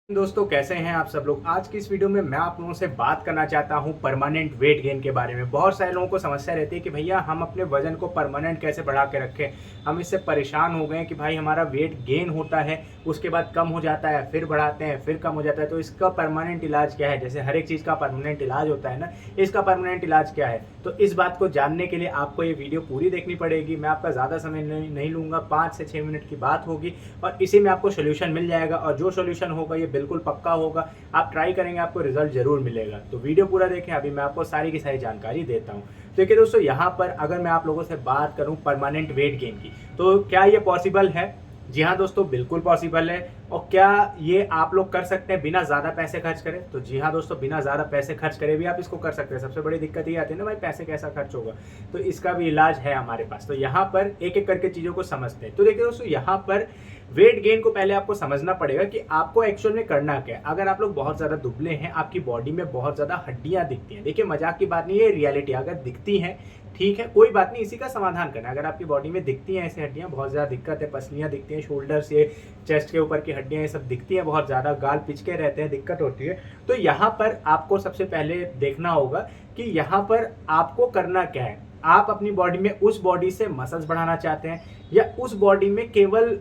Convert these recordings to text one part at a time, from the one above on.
दोस्तों कैसे हैं आप सब लोग। आज की इस वीडियो में मैं आप लोगों से बात करना चाहता हूं परमानेंट वेट गेन के बारे में। बहुत सारे लोगों को समस्या रहती है कि भैया हम अपने वजन को परमानेंट कैसे बढ़ा के रखें। हम इससे परेशान हो गए हैं कि भाई हमारा वेट गेन होता है, उसके बाद कम हो जाता है, फिर बढ़ाते हैं, फिर कम हो जाता है। तो इसका परमानेंट इलाज क्या है? जैसे हर एक चीज़ का परमानेंट इलाज होता है ना, इसका परमानेंट इलाज क्या है? तो इस बात को जानने के लिए आपको ये वीडियो पूरी देखनी पड़ेगी। मैं आपका ज़्यादा समय नहीं लूँगा, 5 से 6 मिनट की बात होगी और इसी में आपको सोल्यूशन मिल जाएगा। और जो सोल्यूशन होगा ये बिल्कुल पक्का होगा, आप ट्राई करेंगे आपको रिजल्ट जरूर मिलेगा। तो वीडियो पूरा देखें, अभी मैं आपको सारी की सारी जानकारी देता हूँ। तो देखिए दोस्तों, यहाँ पर अगर मैं आप लोगों से बात करूँ परमानेंट वेट गेन की, तो क्या ये पॉसिबल है? जी हाँ दोस्तों, बिल्कुल पॉसिबल है। और क्या ये आप लोग कर सकते हैं बिना ज़्यादा पैसे खर्च करें? तो जी हाँ दोस्तों, बिना ज़्यादा पैसे खर्च करे भी आप इसको कर सकते हैं। सबसे बड़ी दिक्कत ये आती है ना भाई, पैसे कैसा खर्च होगा। तो इसका भी इलाज है हमारे पास। तो यहाँ पर एक एक करके चीज़ों को समझते हैं। तो देखिए दोस्तों, यहाँ पर वेट गेन को पहले आपको समझना पड़ेगा कि आपको एक्चुअल में करना क्या है। अगर आप लोग बहुत ज़्यादा दुबले हैं, आपकी बॉडी में बहुत ज़्यादा हड्डियाँ दिखती हैं, देखिए मजाक की बात नहीं है, रियलिटी। अगर दिखती हैं ठीक है, कोई बात नहीं, इसी का समाधान करना है। अगर आपकी बॉडी में दिखती हैं ऐसी हड्डियाँ, बहुत ज़्यादा दिक्कत है, पसलियाँ दिखती हैं, शोल्डर से चेस्ट के ऊपर की हड्डियाँ ये सब दिखती हैं, बहुत ज़्यादा गाल पिचके रहते हैं, दिक्कत होती है, तो यहाँ पर आपको सबसे पहले देखना होगा कि यहाँ पर आपको करना क्या है। आप अपनी बॉडी में उस बॉडी से मसल्स बढ़ाना चाहते हैं या उस बॉडी में केवल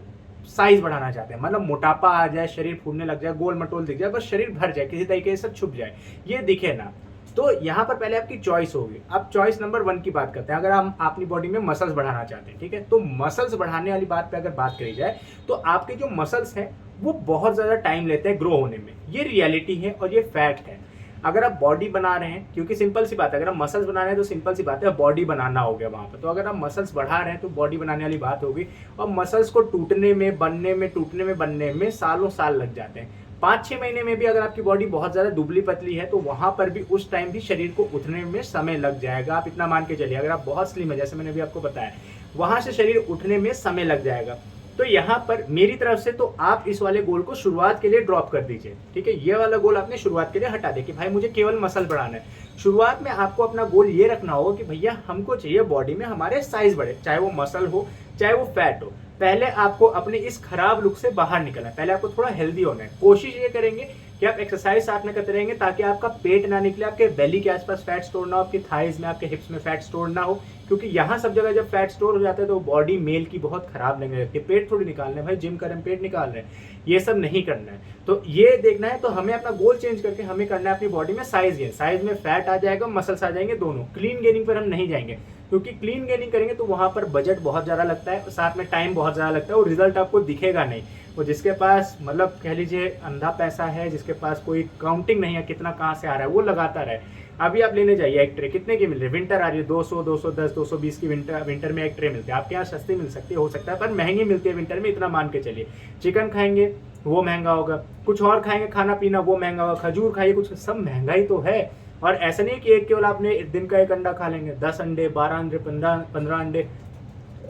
साइज बढ़ाना चाहते हैं, मतलब मोटापा आ जाए, शरीर फूलने लग जाए, गोल मटोल दिख जाए, बस शरीर भर जाए, किसी तरीके से छुप जाए, ये दिखे ना। तो यहाँ पर पहले आपकी चॉइस होगी। अब चॉइस नंबर 1 की बात करते हैं। अगर हम अपनी बॉडी में मसल्स बढ़ाना चाहते हैं, ठीक है, तो मसल्स बढ़ाने वाली बात पे अगर बात करी जाए तो आपके जो मसल्स हैं वो बहुत ज़्यादा टाइम लेते हैं ग्रो होने में। ये रियलिटी है और ये फैक्ट है। अगर आप बॉडी बना रहे हैं, क्योंकि सिंपल सी बात है, अगर आप मसल्स बना रहे हैं तो सिंपल सी बात है, बॉडी बनाना हो गया वहाँ पर। तो अगर आप मसल्स बढ़ा रहे हैं तो बॉडी बनाने वाली बात होगी। और मसल्स को टूटने में, बनने में, टूटने में, बनने में सालों साल लग जाते हैं। 5-6 महीने में भी अगर आपकी बॉडी बहुत ज़्यादा दुबली पतली है तो वहाँ पर भी उस टाइम भी शरीर को उठने में समय लग जाएगा। आप इतना मान के चलिए, अगर आप बहुत स्लिम है, जैसे मैंने अभी आपको बताया, वहाँ से शरीर उठने में समय लग जाएगा। तो यहाँ पर मेरी तरफ से तो आप इस वाले गोल को शुरुआत के लिए ड्रॉप कर दीजिए, ठीक है। ये वाला गोल आपने शुरुआत के लिए हटा दे कि भाई मुझे केवल मसल बढ़ाना है। शुरुआत में आपको अपना गोल ये रखना होगा कि भैया हमको चाहिए बॉडी में हमारे साइज बढ़े, चाहे वो मसल हो चाहे वो फैट हो। पहले आपको अपने इस खराब लुक से बाहर निकलना है, पहले आपको थोड़ा हेल्दी होना है। कोशिश ये करेंगे कि आप एक्सरसाइज साथ में करते रहेंगे ताकि आपका पेट ना निकले, आपके बेली के आसपास फैट स्टोर ना हो, आपकी थाइज में, आपके हिप्स में फैट स्टोर ना हो। क्योंकि यहाँ सब जगह जब फैट स्टोर हो जाता है तो बॉडी मेल की बहुत खराब लगने लगती है। पेट थोड़ी निकालना है भाई, जिम कर रहे हैं पेट निकाल रहे हैं, ये सब नहीं करना है। तो ये देखना है, तो हमें अपना गोल चेंज करके हमें करना है अपनी बॉडी में साइज गेन। साइज में फैट आ जाएगा, मसल्स आ जाएंगे दोनों। क्लीन गेनिंग पर हम नहीं जाएंगे, क्योंकि क्लीन गेनिंग करेंगे तो वहां पर बजट बहुत ज़्यादा लगता है, साथ में टाइम बहुत ज़्यादा लगता है और रिजल्ट आपको दिखेगा नहीं। वो जिसके पास मतलब कह लीजिए अंधा पैसा है, जिसके पास कोई काउंटिंग नहीं है कितना कहाँ से आ रहा है, वो लगाता रहे। अभी आप लेने जाइए एक ट्रे, कितने की मिल रही है? विंटर आ रही है, 200, 210, 220 की विंटर में एक ट्रे मिलती है। आपके यहाँ सस्ती मिल सकती है, हो सकता है, पर महंगी मिलती है विंटर में, इतना मान के चलिए। चिकन खाएंगे वो महंगा होगा, कुछ और खाएंगे खाना पीना वो महंगा होगा, खजूर खाइए, कुछ सब महंगाई तो है। और ऐसा नहीं कि एक केवल आपने दिन का एक अंडा खा लेंगे, 10 अंडे, 12 अंडे, 15 अंडे,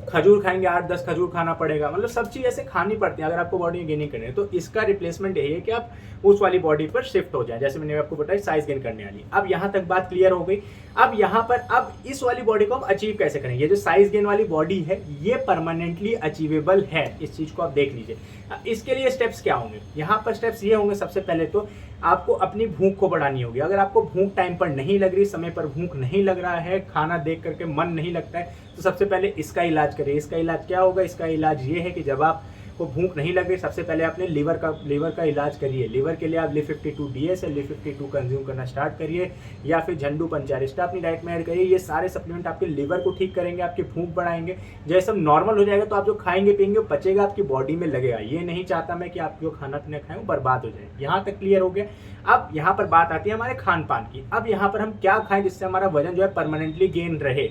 खजूर खाएंगे, 8-10 खजूर खाना पड़ेगा। मतलब सब चीज़ ऐसे खानी पड़ती है अगर आपको बॉडी गेनिंग करनी है। तो इसका रिप्लेसमेंट यही है कि आप उस वाली बॉडी पर शिफ्ट हो जाए, जैसे मैंने आपको बताया साइज गेन करने वाली। अब यहाँ तक बात क्लियर हो गई। अब यहाँ पर अब इस वाली बॉडी को हम अचीव कैसे करें? ये जो साइज गेन वाली बॉडी है ये परमानेंटली अचीवेबल है, इस चीज़ को आप देख लीजिए। इसके लिए स्टेप्स क्या होंगे? यहाँ पर स्टेप्स ये होंगे, सबसे पहले तो आपको अपनी भूख को बढ़ानी होगी। अगर आपको भूख टाइम पर नहीं लग रही, समय पर भूख नहीं लग रहा है, खाना देख करके मन नहीं लगता है, तो सबसे पहले इसका इलाज करिए। इसका इलाज क्या होगा? इसका इलाज ये है कि जब आपको भूख नहीं लग रही, सबसे पहले आपने लीवर का इलाज करिए। लीवर के लिए आप Li52DS या Li52 कंज्यूम करना स्टार्ट करिए, या फिर झंडू पंचारिस्टा अपनी डाइट में ऐड करिए। ये सारे सप्लीमेंट आपके लीवर को ठीक करेंगे, आपकी भूख बढ़ाएंगे। जैसे सब नॉर्मल हो जाएगा तो आप जो खाएंगे पिएंगे पचेगा, आपकी बॉडी में लगेगा। ये नहीं चाहता मैं कि आप जो खाना पीना खाएं वो बर्बाद हो जाए। यहाँ तक क्लियर हो गया। अब यहाँ पर बात आती है हमारे खान पान की। अब यहाँ पर हम क्या खाएं जिससे हमारा वजन जो है परमानेंटली गेन रहे।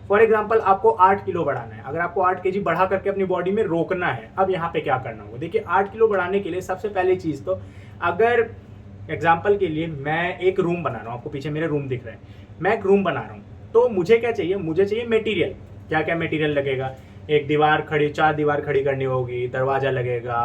फॉर एग्जाम्पल आपको 8 किलो बढ़ाना है, अगर आपको 8 kg बढ़ा करके अपनी बॉडी में रोकना है, अब यहाँ पे क्या करना होगा? देखिए 8 किलो बढ़ाने के लिए सबसे पहली चीज़ तो, अगर एग्जाम्पल के लिए मैं एक रूम बना रहा हूँ, आपको पीछे मेरे रूम दिख रहे हैं, मैं एक रूम बना रहा हूँ, तो मुझे क्या चाहिए? मुझे चाहिए मटेरियल। क्या क्या मटेरियल लगेगा? एक दीवार खड़ी, 4 दीवार खड़ी करनी होगी, दरवाज़ा लगेगा,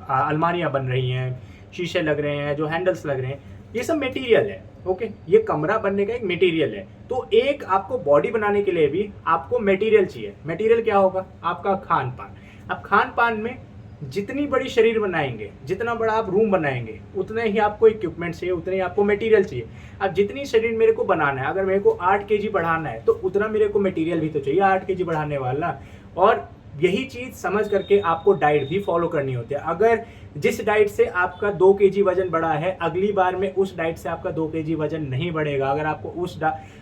अलमारियाँ बन रही हैं, शीशे लग रहे हैं, जो हैंडल्स लग रहे हैं, ये सब मटेरियल है। ओके, ये कमरा बनने का एक मटेरियल है। तो एक आपको बॉडी बनाने के लिए भी आपको मटेरियल चाहिए। मटेरियल क्या होगा? आपका खान पान। अब खान पान में जितनी बड़ी शरीर बनाएंगे, जितना बड़ा आप रूम बनाएंगे, उतने ही आपको इक्विपमेंट चाहिए, उतने ही आपको मटेरियल चाहिए। अब जितनी शरीर मेरे को बनाना है, अगर मेरे को 8 केजी बढ़ाना है तो उतना मेरे को मटेरियल भी तो चाहिए 8 केजी बढ़ाने वाला। और यही चीज़ समझ करके आपको डाइट भी फॉलो करनी होती है। अगर जिस डाइट से आपका 2 केजी वजन बढ़ा है, अगली बार में उस डाइट से आपका 2 केजी वजन नहीं बढ़ेगा।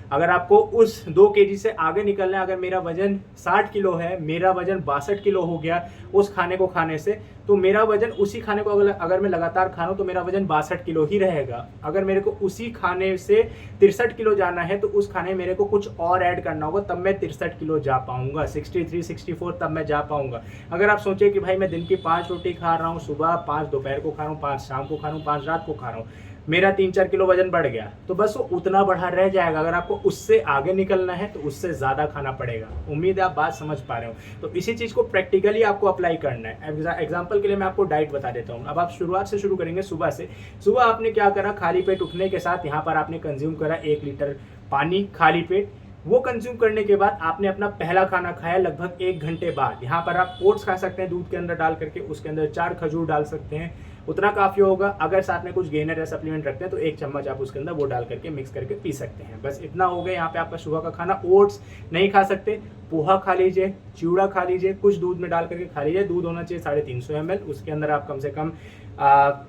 अगर आपको उस 2 केजी से आगे निकलना है, अगर मेरा वजन 60 किलो है, मेरा वजन 62 किलो हो गया उस खाने को खाने से, तो मेरा वजन उसी खाने को अगर मैं लगातार खा रहा हूँ तो मेरा वजन 62 किलो ही रहेगा। अगर मेरे को उसी खाने से 63 किलो जाना है तो उस खाने में मेरे को कुछ और ऐड करना होगा, तब मैं 63 किलो जा पाऊंगा, 63, 64 तब मैं जा पाऊंगा। अगर आप सोचे कि भाई मैं दिन की 5 रोटी खा रहा हूँ, सुबह 5 दोपहर को खा रहा हूँ, 5 शाम को खा रहा हूँ, 5 रात को खा रहा हूँ, मेरा 3-4 किलो वजन बढ़ गया, तो बस वो उतना बढ़ा रह जाएगा। अगर आपको उससे आगे निकलना है तो उससे ज़्यादा खाना पड़ेगा। उम्मीद है आप बात समझ पा रहे हो। तो इसी चीज़ को प्रैक्टिकली आपको अप्लाई करना है। एग्जाम्पल के लिए मैं आपको डाइट बता देता हूँ। अब आप शुरुआत से शुरू करेंगे सुबह से। सुबह आपने क्या करा, खाली पेट उठने के साथ यहाँ पर आपने कंज्यूम करा 1 लीटर पानी खाली पेट। वो कंज्यूम करने के बाद आपने अपना पहला खाना खाया लगभग 1 घंटे बाद। यहाँ पर आप ओट्स खा सकते हैं दूध के अंदर डाल करके, उसके अंदर 4 खजूर डाल सकते हैं, उतना काफ़ी होगा। अगर साथ में कुछ गेनर या सप्लीमेंट रखते हैं तो 1 चम्मच आप उसके अंदर वो डाल करके मिक्स करके पी सकते हैं। बस इतना हो गया यहाँ पे आपका सुबह का खाना। ओट्स नहीं खा सकते, पोहा खा लीजिए, चिवड़ा खा लीजिए, कुछ दूध में डाल करके खा लीजिए। दूध होना चाहिए 350 ml, उसके अंदर आप कम से कम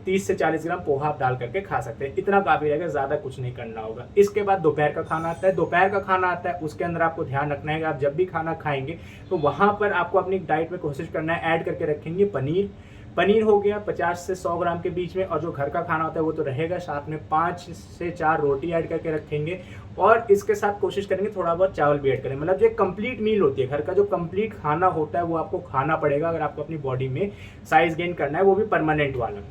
30 से 40 ग्राम पोहा आप डाल करके खा सकते हैं। इतना काफ़ी रहेगा, ज़्यादा कुछ नहीं करना होगा। इसके बाद दोपहर का खाना आता है। दोपहर का खाना आता है, उसके अंदर आपको ध्यान रखना है कि आप जब भी खाना खाएंगे तो वहाँ पर आपको अपनी डाइट में कोशिश करना है ऐड करके रखेंगे पनीर हो गया 50 से 100 ग्राम के बीच में, और जो घर का खाना होता है वो तो रहेगा। साथ में 5 से 4 रोटी ऐड करके रखेंगे, और इसके साथ कोशिश करेंगे थोड़ा बहुत चावल भी ऐड करें। मतलब जो कंप्लीट मील होती है, घर का जो कंप्लीट खाना होता है वो आपको खाना पड़ेगा अगर आपको अपनी बॉडी में साइज गेन करना है, वो भी परमानेंट वाला।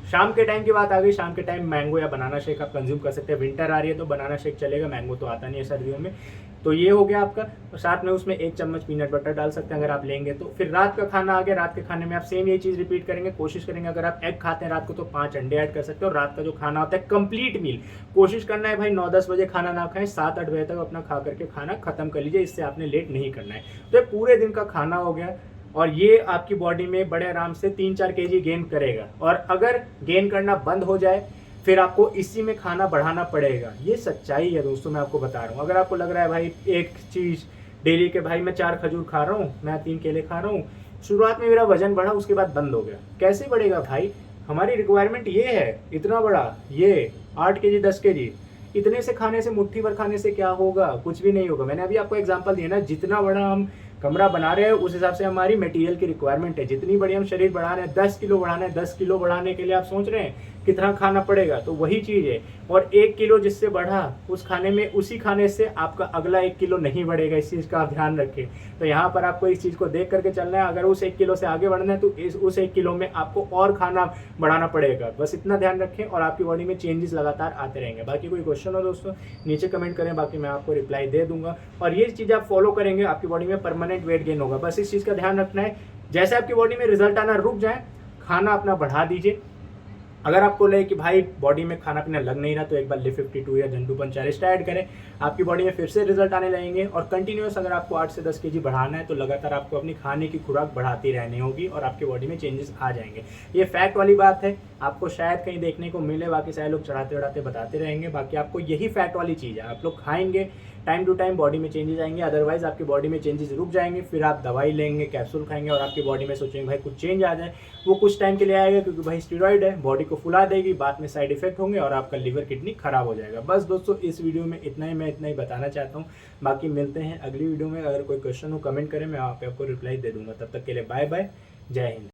शाम के टाइम की बात आ गई। शाम के टाइम मैंगो या बनाना शेक आप कंज्यूम कर सकते हैं। विंटर आ रही है तो बनाना शेक चलेगा, मैंगो तो आता नहीं है सर्दियों में। तो ये हो गया आपका। और साथ में उसमें 1 चम्मच पीनट बटर डाल सकते हैं अगर आप लेंगे तो। फिर रात का खाना आ गया। रात के खाने में आप सेम यही चीज़ रिपीट करेंगे। कोशिश करेंगे अगर आप एग खाते हैं रात को तो 5 अंडे ऐड कर सकते हो। और रात का जो खाना होता है कंप्लीट मील, कोशिश करना है भाई 9-10 बजे खाना ना खाएं, 7-8 बजे तक अपना खा करके खाना खत्म कर लीजिए। इससे आपने लेट नहीं करना है। तो ये पूरे दिन का खाना हो गया, और ये आपकी बॉडी में बड़े आराम से 3-4 केजी गेन करेगा। और अगर गेन करना बंद हो जाए फिर आपको इसी में खाना बढ़ाना पड़ेगा। ये सच्चाई है दोस्तों, मैं आपको बता रहा हूँ। अगर आपको लग रहा है भाई एक चीज़ डेली के, भाई मैं 4 खजूर खा रहा हूँ, मैं 3 केले खा रहा हूँ, शुरुआत में मेरा वजन बढ़ा उसके बाद बंद हो गया, कैसे बढ़ेगा भाई? हमारी रिक्वायरमेंट ये है, इतना बड़ा, ये 8 केजी 10 केजी, इतने से खाने से, मुट्ठी भर खाने से क्या होगा? कुछ भी नहीं होगा। मैंने अभी आपको एग्जांपल दिया ना, जितना बड़ा हम कमरा बना रहे हैं उस हिसाब से हमारी मटेरियल की रिक्वायरमेंट है। जितनी बड़ी हम शरीर बढ़ा रहे हैं, 10 किलो बढ़ाना है, 10 किलो बढ़ाने के लिए आप सोच रहे हैं कितना खाना पड़ेगा, तो वही चीज़ है। और 1 किलो जिससे बढ़ा उस खाने में, उसी खाने से आपका अगला 1 किलो नहीं बढ़ेगा। इस चीज़ का आप ध्यान रखें। तो यहाँ पर आपको इस चीज़ को देख करके चलना है। अगर उस 1 किलो से आगे बढ़ना है तो उस 1 किलो में आपको और खाना बढ़ाना पड़ेगा। बस इतना ध्यान रखें और आपकी बॉडी में चेंजेस लगातार आते रहेंगे। बाकी कोई क्वेश्चन हो दोस्तों नीचे कमेंट करें, बाकी मैं आपको रिप्लाई दे दूंगा। और ये चीज़ आप फॉलो करेंगे, आपकी बॉडी में परमानेंट वेट गेन होगा। बस इस चीज़ का ध्यान रखना है। जैसे आपकी बॉडी में रिजल्ट आना रुक जाए, खाना अपना बढ़ा दीजिए। अगर आपको लगे कि भाई बॉडी में खाना पीना लग नहीं रहा तो एक बार लिफ्ट 52 या झंडू पंच अरिस्टा ऐड करें, आपकी बॉडी में फिर से रिजल्ट आने लगेंगे। और कंटिन्यूस अगर आपको 8 से 10 केजी बढ़ाना है तो लगातार आपको अपनी खाने की खुराक बढ़ाती रहनी होगी और आपकी बॉडी में चेंजेस आ जाएंगे। ये फैक्ट वाली बात है, आपको शायद कहीं देखने को मिले, बाकी सारे लोग चढ़ाते बढ़ाते बताते रहेंगे। बाकी आपको यही फैक्ट वाली चीज़ है, आप लोग खाएंगे टाइम टू टाइम बॉडी में चेंजेस आएंगे। अदरवाइज आपकी बॉडी में चेंजेस रुक जाएंगे, फिर आप दवाई लेंगे, कैप्सूल खाएंगे और आपकी बॉडी में सोचेंगे भाई कुछ चेंज आ जाए। वो कुछ टाइम के लिए आएगा क्योंकि भाई स्टेरॉइड है, बॉडी को फुला देगी, बाद में साइड इफेक्ट होंगे और आपका लिवर किडनी खराब हो जाएगा। बस दोस्तों इस वीडियो में इतना ही, मैं इतना ही बताना चाहता हूँ। बाकी मिलते हैं अगली वीडियो में। अगर कोई क्वेश्चन हो कमेंट करें, मैं आपको रिप्लाई दे दूंगा। तब तक के लिए बाय बाय, जय हिंद।